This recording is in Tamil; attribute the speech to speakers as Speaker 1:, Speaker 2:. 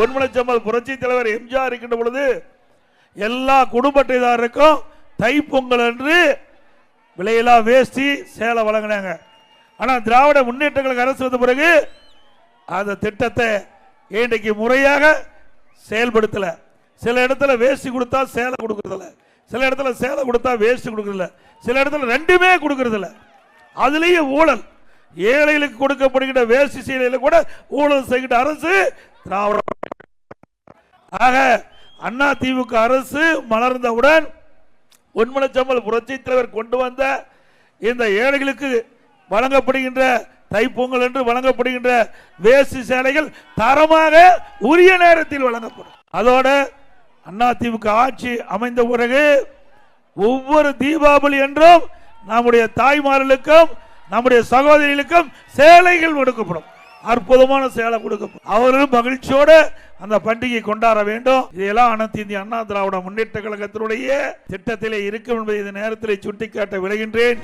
Speaker 1: பொன்மனச்செம்மல் புரட்சி தலைவர் எம்ஜிஆர் இருக்கின்ற பொழுது எல்லா குடும்ப அட்டைதாரருக்கும் தைப்பொங்கல் என்று விலையில்லா வேஷ்டி சேலை வழங்கினாங்க. ஆனால் திராவிட முன்னேற்ற கழக அரசு வந்த பிறகு அந்த திட்டத்தை இன்றைக்கு முறையாக செயல்படுத்தல. சில இடத்துல வேஷ்டி கொடுத்தா சேலை கொடுக்கறதில்ல, சில இடத்துல சேலை கொடுத்தா வேஷ்டி கொடுக்கறதில்ல, சில இடத்துல ரெண்டுமே கொடுக்கறதில்ல. அதுலேயே ஊழல். ஏழைகளுக்கு கொடுக்கப்படுகின்ற வேஷ்டி சேலையில கூட ஊழல் செய்கின்ற அரசு திராவிட. ஆக அண்ணா திமுக அரசு மலர்ந்தவுடன் பொன்மனச்செம்மல் புரட்சி தலைவர் கொண்டு வந்த இந்த ஏழைகளுக்கு வழங்கப்படுகின்ற தைப்பொங்கல் என்று வழங்கப்படுகின்ற வேஷ்டி சேலைகள் தரமாக உரிய நேரத்தில் வழங்கப்படும். அதோட அண்ணா திமுக ஆட்சி அமைந்த பிறகு ஒவ்வொரு தீபாவளி என்றும் நம்முடைய தாய்மார்களுக்கும் நம்முடைய சகோதரிகளுக்கும் சேலைகள் கொடுக்கப்படும். அற்புதமான சேலை கொடுக்கப்படும். அவர்களும் மகிழ்ச்சியோடு அந்த பண்டிகை கொண்டாட வேண்டும். இதெல்லாம் அனைத்து இந்திய அண்ணா திராவிட முன்னேற்ற கழகத்தினுடைய திட்டத்திலே இருக்கும் என்பதை இந்த நேரத்தில் சுட்டிக்காட்ட விளைகின்றேன்.